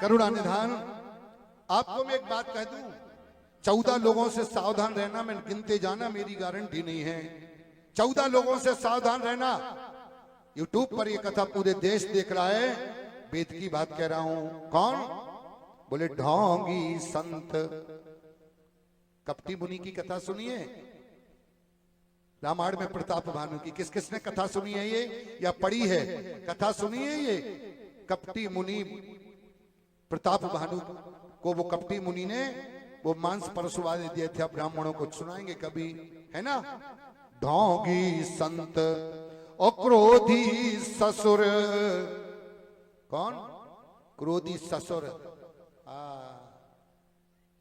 करुणा निधान, आपको मैं एक बात कह दूं, 14 लोगों से सावधान रहना, मैं गिनते जाना, मेरी गारंटी नहीं है। 14 लोगों से सावधान रहना। यूट्यूब पर ये कथा पूरे देश देख रहा है, वेद की बात कह रहा हूं। कौन? बोले ढोंगी संत। कपटी मुनि की कथा सुनिए, रामायण में प्रताप भानु की। किस किसने कथा सुनी है ये या पढ़ी है? कथा सुनी है ये। कपटी मुनि प्रताप भानु को वो कपटी मुनि ने वो मांस परसवा दिए थे, ब्राह्मणों को सुनाएंगे कभी, है ना। ढोंगी संत और क्रोधी ससुर। कौन? क्रोधी ससुर।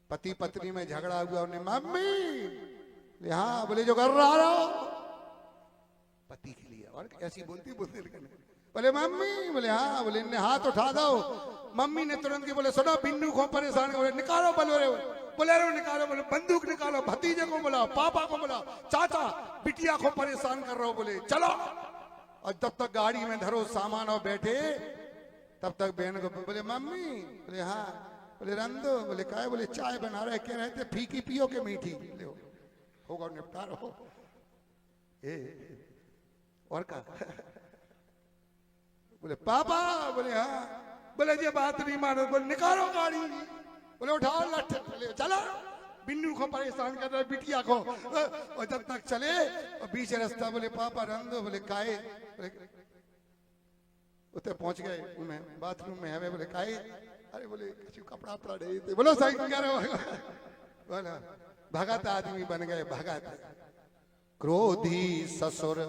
पति पत्नी में झगड़ा हुआ, उन्हें मम्मी, हाँ बोले जो कर रहा हो पति के लिए, और ऐसी बोलती बोलते बोले मम्मी, बोले हाँ, बोले ने हाथ उठा दो। मम्मी ने तुरंत के बोले सुनो, बिन्नू को परेशान, बोले निकालो बोलेरो, बोलेरो निकालो, बोले बंदूक निकालो, भतीजे को बुलाओ, पापा को बुलाओ, चाचा बिटिया को परेशान कर रहा हो, बोले चलो। और जब तक गाड़ी में धरो सामान और बैठे, तब तक बहन को बोले मम्मी, बोले हाँ, बोले रंदो, बोले क्या है, बोले चाय बना रहे, कह रहे थे फीकी पियो के मीठी, लो होगा निपटा रहो। और का बोले पापा, बोले हाँ, बोले ये बात नहीं मानो, बोले निकालो गाड़ी, बोले उठाओ लठ, बोले चलो। बिन्नू को परेशान कर रहे, बिटिया को। और जब तक चले और बीच रास्ता, बोले पापा रंदो, बोले काहे, उतने पहुंच गए उनमें, बाथरूम में है, बोले काहे, अरे बोले कपड़ा अपड़ा नहीं थे, बोलो सही कह रहे हो, बोला भगत आदमी बन गए, भगत। क्रोधी ससुर।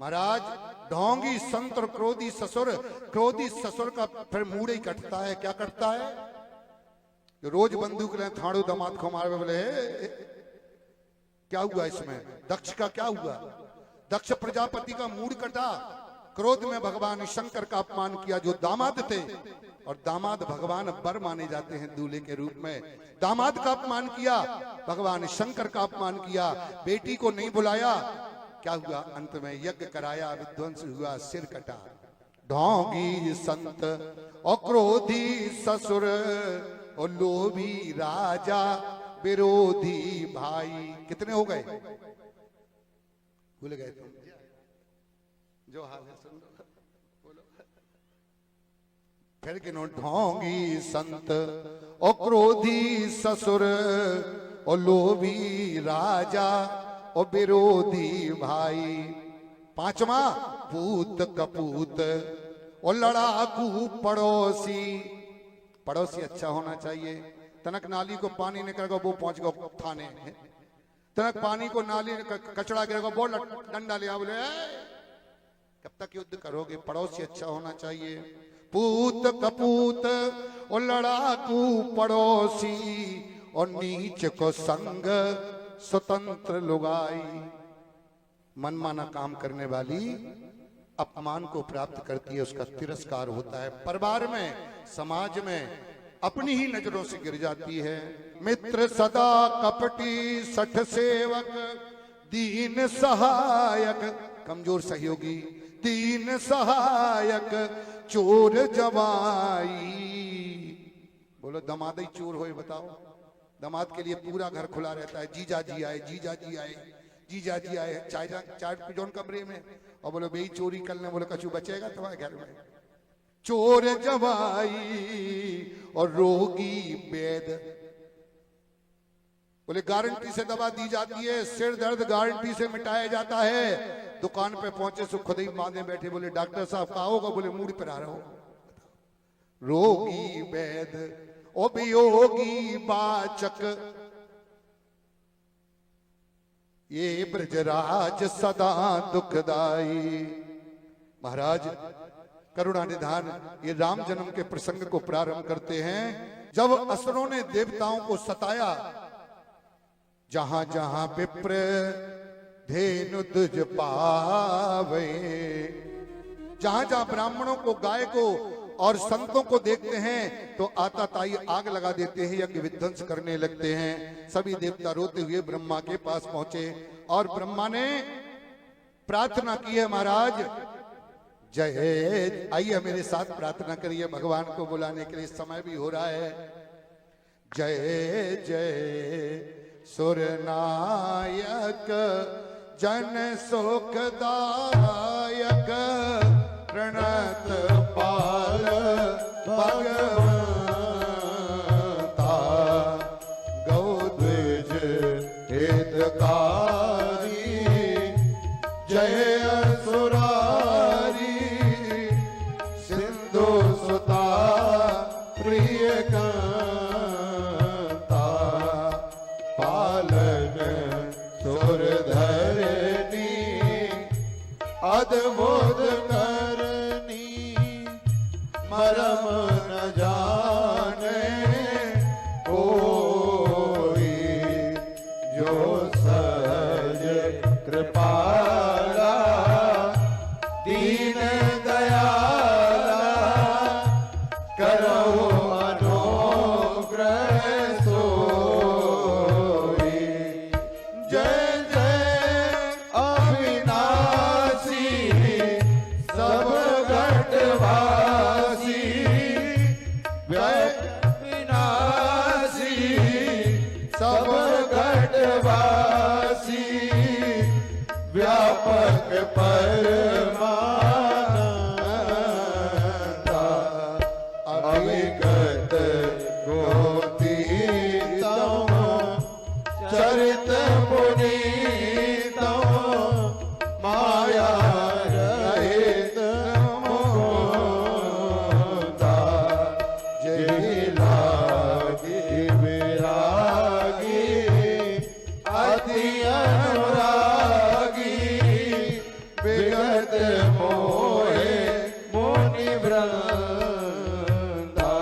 महाराज ढोंगी संत और क्रोधी ससुर। क्रोधी ससुर का फिर मूड ही कटता है। क्या कटता है? जो रोज बंदूक ले थाड़ू दामाद को मारे, बोले क्या हुआ इसमें? दक्ष का क्या हुआ? दक्ष प्रजापति का मूड कटा, क्रोध में भगवान शंकर का अपमान किया जो दामाद थे, और दामाद भगवान बर माने जाते हैं दूल्हे के रूप में। दामाद का अपमान किया, भगवान शंकर का अपमान किया, बेटी को नहीं बुलाया। क्या हुआ? अंत में यज्ञ कराया, विध्वंस हुआ, सिर कटा। ढोंगी संत और क्रोधी ससुर और लोभी राजा, विरोधी भाई। कितने हो गए? भूल गए तुम? जो हाल है सुन लो, बोलो फिर गिनो। ढोंगी संत और क्रोधी ससुर और लोभी राजा और विरोधी भाई। पांचवा, पूत कपूत और लड़ाकू पड़ोसी। पड़ोसी अच्छा होना चाहिए। तनक नाली को पानी निकलेगा, वो पहुंच गया थाने। तनक पानी को नाली कचड़ा गिरेगा, वो डंडा लिया, बोले कब तक युद्ध करोगे? पड़ोसी अच्छा होना चाहिए। पूत कपूत और लड़ाकू पड़ोसी और नीच को संग स्वतंत्र लुगाई। मनमाना काम करने वाली अपमान को प्राप्त करती है, उसका तिरस्कार होता है। परिवार में, समाज में अपनी ही नजरों से गिर जाती है। मित्र सदा कपटी, सठ सेवक, दीन सहायक, कमजोर सहयोगी, दीन सहायक, चोर जवाई। बोलो दामाद ही चोर होए, बताओ। दामाद के लिए पूरा घर खुला रहता है, जीजा जी आए, जीजा जी आए, जीजा जी आए, चाय पिजोन कमरे में, और बोलो बेई चोरी कर ले, बोलो कछु बचेगा तुम्हारे घर में। चोर जवाई और रोगी वेद। बोले गारंटी से दवा दी जाती है, सिर दर्द गारंटी से मिटाया जाता है। दुकान पे पहुंचे सो खुद ही मांगे बैठे, बोले डॉक्टर साहब कहा होगा, बोले मूड पर आ रहा हो। रोगी वैद और वियोगी वाचक, ये ब्रजराज सदा दुखदाई। महाराज करुणा निधान, ये राम जन्म के प्रसंग को प्रारंभ करते हैं। जब असुरों ने देवताओं को सताया, जहां जहां विप्र धेनु तुझ पावे, जहां जहां ब्राह्मणों को, गाय को और संतों को देखते हैं तो आताताई आग लगा देते हैं, यज्ञ विध्वंस करने लगते हैं। सभी देवता रोते हुए ब्रह्मा के पास पहुंचे और ब्रह्मा ने प्रार्थना की है, महाराज जय। आइए मेरे साथ प्रार्थना करिए भगवान को बुलाने के लिए, समय भी हो रहा है। जय जय सुरनायक जन सुखदायक प्रणत पाल भगवंता गौद्विज हितकारी जय असुरारी सिंधु सुता प्रिय कांता पालन सुर धरनी अद्भुत करनी मरम न जाने कोई जो सहज कृपाला दीन दयाला करो अनुग्रह सोई। जय जय अविनाशी सब घटवासी विनाशी सब घटवासी व्यापक परमानंदा अविगत गोतीतम चरित पुनीतम माया रहित मुकुंदा जय लागी विरागी अति अनुरागी विगत मोहे मुनि वृंदा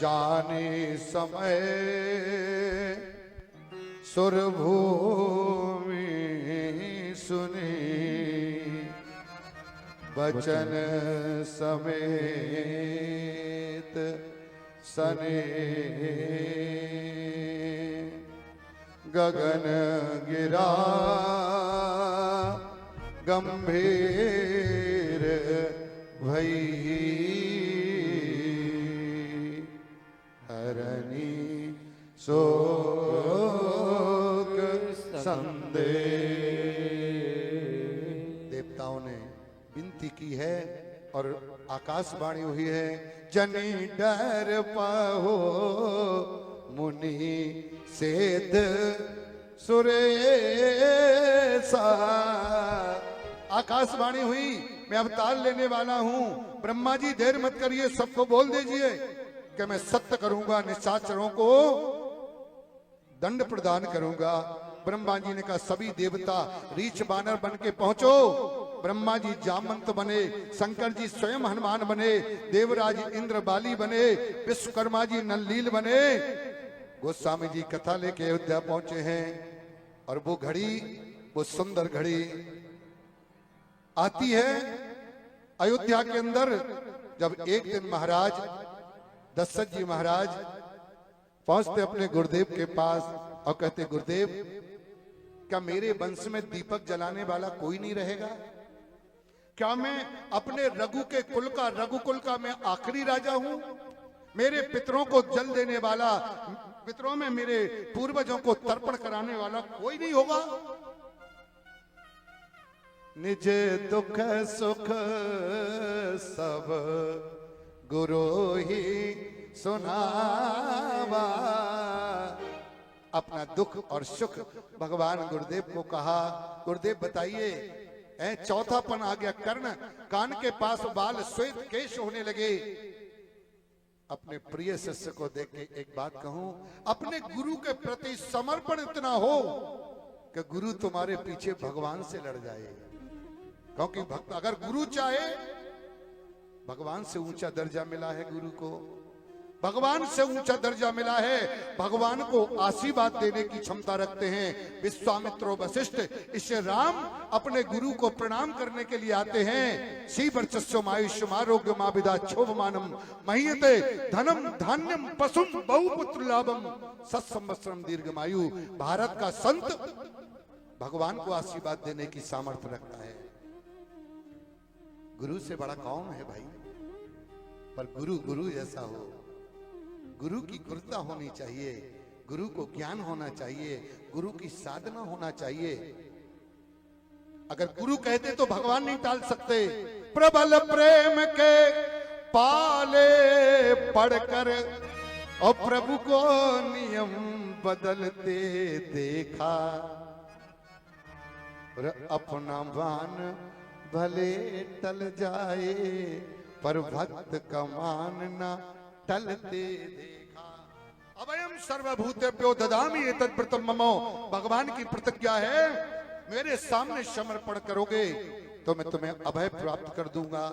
जाने समय सुरभूमि सुनी बचन समेत सने गगन गिरा गंभीर भई हरनी शोक संदेह। देवताओं ने विनती की है और आकाशवाणी हुई है, जनी डर पाहो मुनि सेध सुरेसा। आकाशवाणी हुई, मैं अवतार लेने वाला हूं। ब्रह्मा जी देर मत करिए, सबको बोल दीजिए कि मैं सत्य करूंगा, निशाचरों को दंड प्रदान करूंगा। ब्रह्मा जी ने कहा सभी देवता रीछ बानर बन के पहुंचो। ब्रह्मा जी जामंत बने, शंकर जी स्वयं हनुमान बने, देवराज इंद्र बाली बने, विश्वकर्मा जी नललील बने। गोस्वामी जी कथा लेके अयोध्या पहुंचे हैं और वो घड़ी, वो सुंदर घड़ी आती है अयोध्या के अंदर। जब एक दिन महाराज दशरथ जी महाराज पहुंचते अपने गुरुदेव के पास और कहते, गुरुदेव क्या मेरे वंश में दीपक जलाने वाला कोई नहीं रहेगा? क्या मैं अपने रघुकुल का मैं आखिरी राजा हूं? मेरे पितरों को जल देने वाला, पितरों में मेरे पूर्वजों को तर्पण कराने वाला कोई नहीं होगा? निज दुख सुख सब गुरु ही सुनावा। अपना दुख और सुख भगवान गुरुदेव को कहा। गुरुदेव बताइए, चौथापन आ गया, कर्ण कान के पास बाल श्वेत केश होने लगे। अपने प्रिय शिष्य को देख के एक बात कहूं, अपने गुरु के प्रति समर्पण इतना हो कि गुरु तुम्हारे पीछे भगवान से लड़ जाए। क्योंकि भक्त अगर गुरु चाहे, भगवान से ऊंचा दर्जा मिला है गुरु को, भगवान से ऊंचा दर्जा मिला है। भगवान को आशीर्वाद देने की क्षमता रखते हैं विश्वामित्र वशिष्ठ। इससे राम अपने गुरु को प्रणाम करने के लिए आते हैं। सी वर्चस्वमायुष्यमारोग्यमाविदा क्षोभमानम महीयते धनम धान्यम पशुम बहुपुत्र लाभम सत्संवत्सरम दीर्घमायु। भारत का संत भगवान को आशीर्वाद देने की सामर्थ्य रखता है। गुरु से बड़ा कौन है भाई? पर गुरु गुरु जैसा हो, गुरु की गुरुता होनी चाहिए, गुरु को ज्ञान होना चाहिए, गुरु की साधना होना चाहिए। अगर गुरु कहते तो भगवान नहीं टाल सकते। प्रबल प्रेम के पाले पढ़कर और प्रभु को नियम बदलते देखा, और अपना मान भले टल जाए पर भक्त का मान ना टलते देखा। अभयम सर्वभूतेभ्यो ददामि एतद्व्रतम ममो, भगवान की प्रतिज्ञा है, मेरे सामने समर्पण करोगे तो मैं तुम्हें अभय प्राप्त कर दूंगा।